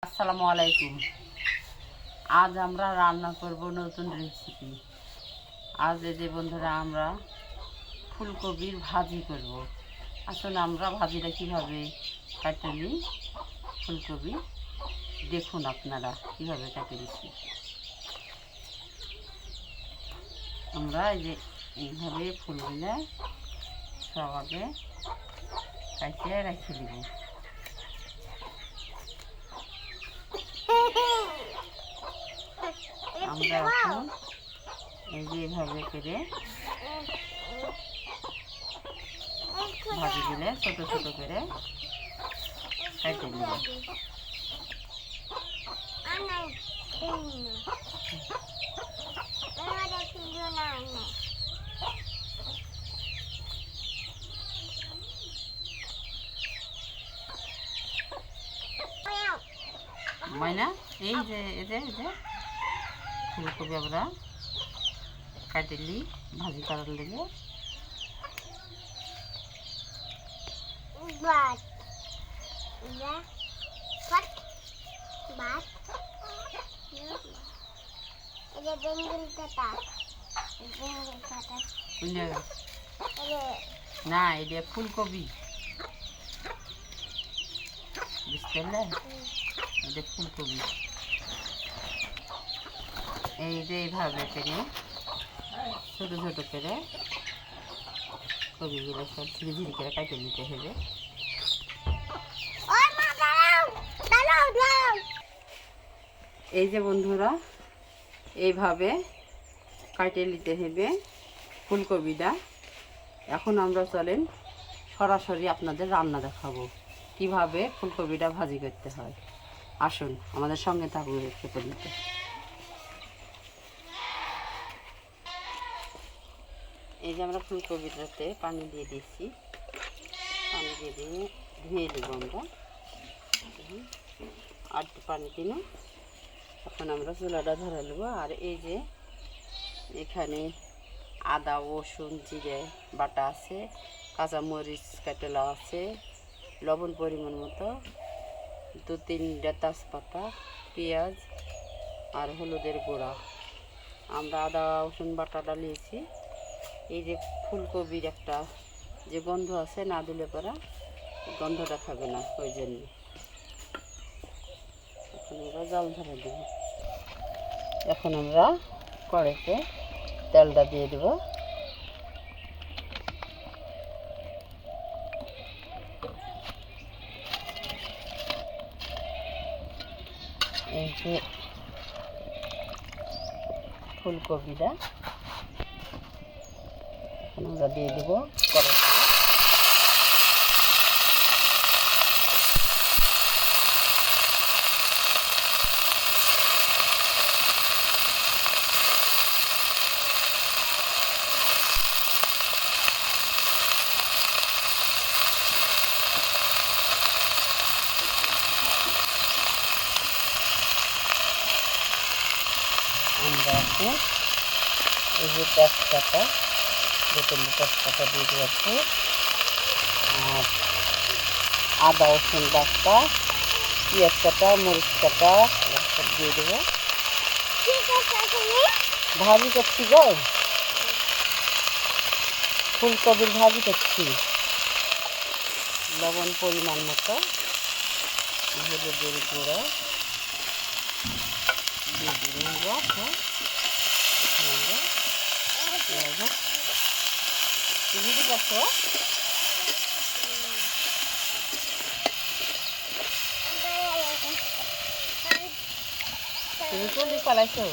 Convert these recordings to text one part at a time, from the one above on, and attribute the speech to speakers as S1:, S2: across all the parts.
S1: আসসালামু আলাইকুম। আজ আমরা রান্না করব নতুন রেসিপি। আজ এই যে বন্ধুরা আমরা ফুলকপির ভাজি করব। আসলে আমরা ভাজিটা কীভাবে কাটে নিই ফুলকপি দেখুন, আপনারা কীভাবে কাটে নিচ্ছি। আমরা এই যে এইভাবে ফুলগুলো সব আগে কাটিয়ে রেখে দিব। আমরা এখন এই যে এইভাবে করে ভাজি দিলে ছোট ছোট করে কেটে নিব। মাইনা এই যে ফুলকপি আমরা কাটিলি ভাজি করার লেগে না, এটা ফুলকপি বুঝতে পারলে, এটা ফুলকপি। এই যে এইভাবে করে ছোট ছোট করে কপিগুলো সব ঝিরি ঝিরি করে কাটে নিতে হবে। এই যে বন্ধুরা এইভাবে কাটে নিতে হবে ফুলকপিটা। এখন আমরা চলেন সরাসরি আপনাদের রান্না দেখাবো কিভাবে ফুলকপিটা ভাজি করতে হয়। আসুন আমাদের সঙ্গে থাকুন একটু পর্যন্ত। এই যে আমরা ফুলকপিটাতে পানি দিয়ে দিচ্ছি, পানি দিয়ে ধুয়ে দেবো আমরা। আর পানি দিন, এখন আমরা চুলাটা ধরে নেবো। আর এই যে এখানে আদা রসুন জিরে বাটা আছে, কাঁচামরিচ কাটেলা আছে, লবণ পরিমাণ মতো, 2-3টা তেজপাতা, পেঁয়াজ আর হলুদের গুঁড়া। আমরা আদা রসুন বাটাটা নিয়েছি। এই যে ফুলকপির একটা যে গন্ধ আছে, না দিলে পরে গন্ধটা খাবে না, ওই জন্য এখন আমরা জল ধরে দেব। এখন আমরা কড়াইতে তেলটা দিয়ে দেব। এই যে ফুলকপিটা এখন আমরা দিয়ে দেবো কড়াইতে। আমরা এখন এই যে তেজপাতা, 2-3 তেজপাতা দিয়ে দিয়েছি, আর আদা রসুন বাটা, পেঁয়াজ কাটা, মরিচ কাটা সব দিয়ে দেবো। ভাজি করছি গো, ফুলকপির ভাজি করছি। লবণ পরিমাণ মতো, হলুদের গুঁড়ো দিয়ে দিন। বুঝতে পারছো, তুমি কোন দিক পালাইছো?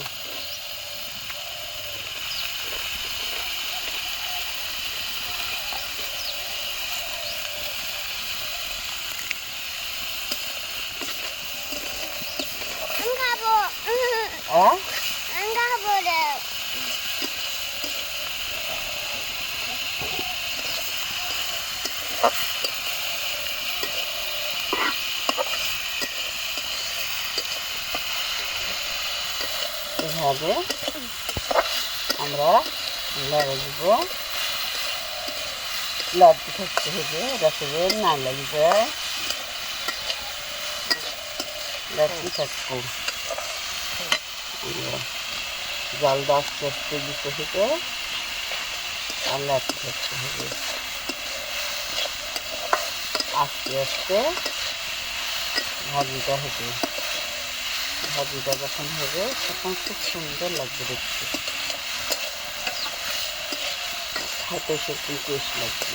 S1: এভাবে আমরা লড়ে দিব, লড়তে থাকতে হবে যাতে না লেগে যায়। লাগতে থাকবো। জালটা আস্তে আস্তে দিতে থেকে আর লাগতে থাকতে হবে। আস্তে আস্তে ভাজিটা হবে। ভাজিটা যখন হবে তখন খুব সুন্দর লাগবে দেখতে, খাইতে সেরকম টেস্ট লাগবে।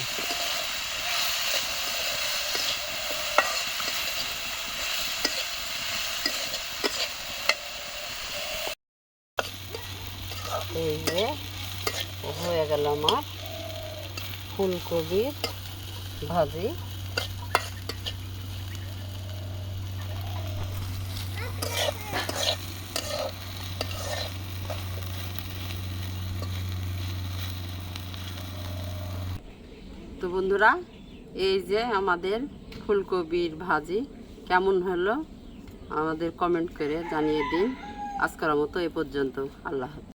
S1: এই যে হয়ে গেল আমার ফুলকপির ভাজি। তো বন্ধুরা, এই যে আমাদের ফুলকপির ভাজি কেমন হলো আমাদের কমেন্ট করে জানিয়ে দিন। আজকের মতো এ পর্যন্ত। আল্লাহ হাফেজ।